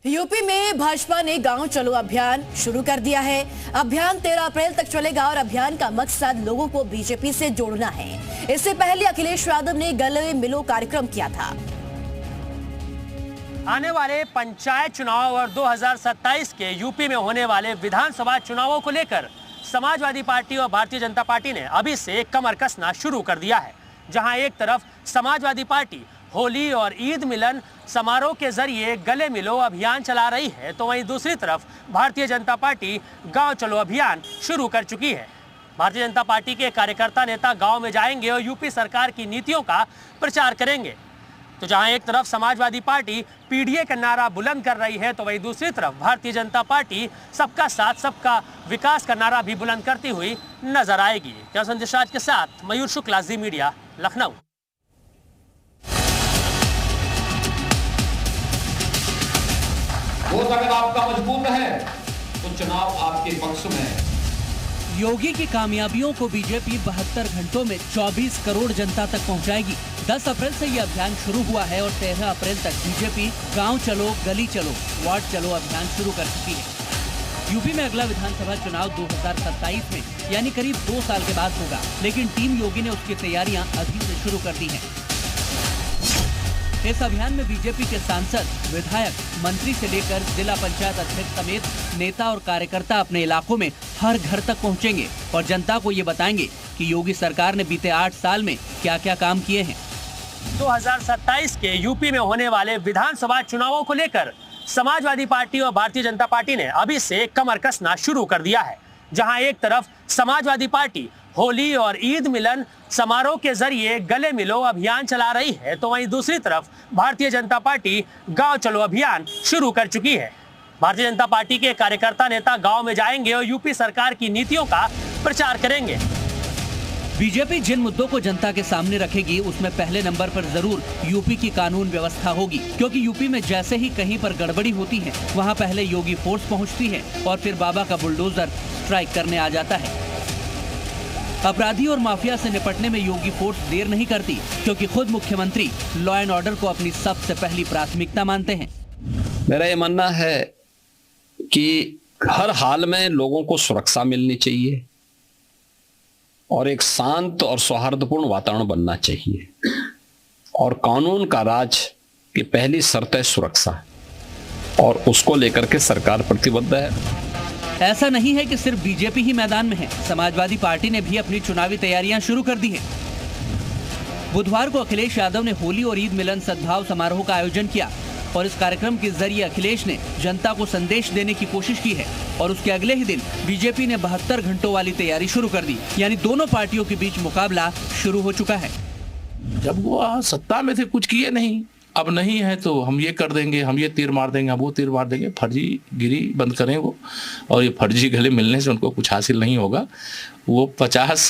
UP में भाजपा ने गांव चलो अभियान शुरू कर दिया है। अभियान 13 अप्रैल तक चलेगा और अभियान का मकसद लोगों को बीजेपी से जोड़ना है। इससे पहले अखिलेश यादव ने गले मिलो कार्यक्रम किया था। आने वाले पंचायत चुनाव और 2027 के यूपी में होने वाले विधानसभा चुनावों को लेकर समाजवादी पार्टी और भारतीय जनता पार्टी ने अभी से कमर कसना शुरू कर दिया है। जहां एक तरफ समाजवादी पार्टी होली और ईद मिलन समारोह के जरिए गले मिलो अभियान चला रही है, तो वहीं दूसरी तरफ भारतीय जनता पार्टी गांव चलो अभियान शुरू कर चुकी है। भारतीय जनता पार्टी के कार्यकर्ता नेता गांव में जाएंगे और यूपी सरकार की नीतियों का प्रचार करेंगे। तो जहां एक तरफ समाजवादी पार्टी पीडीए का नारा बुलंद कर रही है, तो वहीं दूसरी तरफ भारतीय जनता पार्टी सबका साथ सबका विकास का नारा भी बुलंद करती हुई नजर आएगी। क्या संदेश आज के साथ मयूर शुक्ला, जी मीडिया, लखनऊ। वोट अगर आपका मजबूत है तो चुनाव आपके पक्ष में है। योगी की कामयाबियों को बीजेपी 72 घंटों में 24 करोड़ जनता तक पहुंचाएगी। 10 अप्रैल से ये अभियान शुरू हुआ है और 13 अप्रैल तक बीजेपी गांव चलो, गली चलो, वार्ड चलो अभियान शुरू कर चुकी है। यूपी में अगला विधानसभा चुनाव 2027 में यानी करीब 2 साल के बाद होगा, लेकिन टीम योगी ने उसकी तैयारियां अभी से शुरू कर दी हैं। इस अभियान में बीजेपी के सांसद, विधायक, मंत्री से लेकर जिला पंचायत अध्यक्ष समेत नेता और कार्यकर्ता अपने इलाकों में हर घर तक पहुंचेंगे और जनता को ये बताएंगे कि योगी सरकार ने बीते 8 साल में क्या क्या काम किए हैं। 2027 के यूपी में होने वाले विधानसभा चुनावों को लेकर समाजवादी पार्टी और भारतीय जनता पार्टी ने अभी से कमर कसना शुरू कर दिया है। जहां एक तरफ समाजवादी पार्टी होली और ईद मिलन समारोह के जरिए गले मिलो अभियान चला रही है, तो वहीं दूसरी तरफ भारतीय जनता पार्टी गांव चलो अभियान शुरू कर चुकी है। भारतीय जनता पार्टी के कार्यकर्ता नेता गांव में जाएंगे और यूपी सरकार की नीतियों का प्रचार करेंगे। बीजेपी जिन मुद्दों को जनता के सामने रखेगी उसमें पहले नंबर पर जरूर यूपी की कानून व्यवस्था होगी, क्योंकि यूपी में जैसे ही कहीं पर गड़बड़ी होती है वहां पहले योगी फोर्स पहुंचती है और फिर बाबा का बुलडोजर स्ट्राइक करने आ जाता है। अपराधी और माफिया से निपटने में योगी फोर्स देर नहीं करती, क्योंकि खुद मुख्यमंत्री लॉ एंड ऑर्डर को अपनी सबसे पहली प्राथमिकता मानते हैं। मेरा ये मानना है कि हर हाल में लोगों को सुरक्षा मिलनी चाहिए और एक शांत और सौहार्दपूर्ण वातावरण बनना चाहिए, और कानून का राज की पहली शर्त है सुरक्षा, और उसको लेकर के सरकार प्रतिबद्ध है। ऐसा नहीं है कि सिर्फ बीजेपी ही मैदान में है, समाजवादी पार्टी ने भी अपनी चुनावी तैयारियां शुरू कर दी हैं। बुधवार को अखिलेश यादव ने होली और ईद मिलन सद्भाव समारोह का आयोजन किया और इस कार्यक्रम के जरिए अखिलेश ने जनता को संदेश देने की कोशिश की है, और उसके अगले ही दिन बीजेपी ने 72 घंटों वाली तैयारी शुरू कर दी, यानी दोनों पार्टियों के बीच मुकाबला शुरू हो चुका है। जब वो सत्ता में थे कुछ किए नहीं, अब नहीं है तो हम ये कर देंगे, हम ये तीर मार देंगे, हम वो तीर मार देंगे। फर्जीगिरी बंद करें वो, और ये फर्जी गले मिलने से उनको कुछ हासिल नहीं होगा। वो 50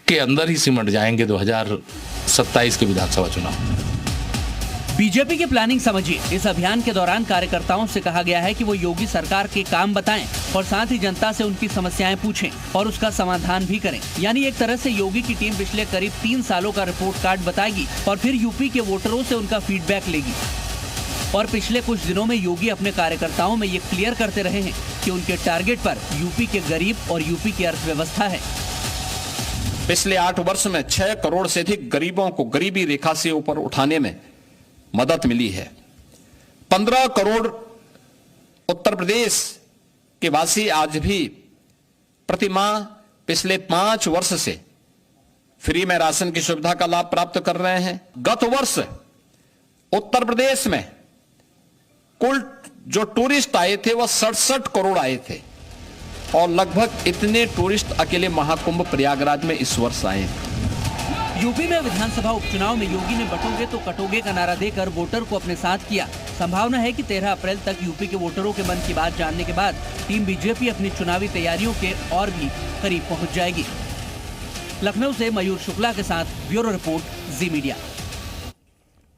के अंदर ही सिमट जाएंगे 2027 के विधानसभा चुनाव। बीजेपी की प्लानिंग समझिए। इस अभियान के दौरान कार्यकर्ताओं से कहा गया है कि वो योगी सरकार के काम बताएं और साथ ही जनता से उनकी समस्याएं पूछें और उसका समाधान भी करें। यानी एक तरह से योगी की टीम पिछले करीब 3 सालों का रिपोर्ट कार्ड बताएगी और फिर यूपी के वोटरों से उनका फीडबैक लेगी। और पिछले कुछ दिनों में योगी अपने कार्यकर्ताओं में ये क्लियर करते रहे हैं कि उनके टारगेट पर यूपी के गरीब और यूपी की अर्थव्यवस्था है। पिछले 8 वर्ष में 6 करोड़ से अधिक गरीबों को गरीबी रेखा से ऊपर उठाने में मदद मिली है। 15 करोड़ उत्तर प्रदेश के वासी आज भी प्रतिमाह पिछले 5 वर्ष से फ्री में राशन की सुविधा का लाभ प्राप्त कर रहे हैं। गत वर्ष उत्तर प्रदेश में कुल जो टूरिस्ट आए थे वह 67 करोड़ आए थे, और लगभग इतने टूरिस्ट अकेले महाकुंभ प्रयागराज में इस वर्ष आए। यूपी में विधानसभा उपचुनाव में योगी ने बटोगे तो कटोगे का नारा देकर वोटर को अपने साथ किया। संभावना है कि 13 अप्रैल तक यूपी के वोटरों के मन की बात जानने के बाद टीम बीजेपी अपनी चुनावी तैयारियों के और भी करीब पहुंच जाएगी। लखनऊ से मयूर शुक्ला के साथ ब्यूरो रिपोर्ट, जी मीडिया।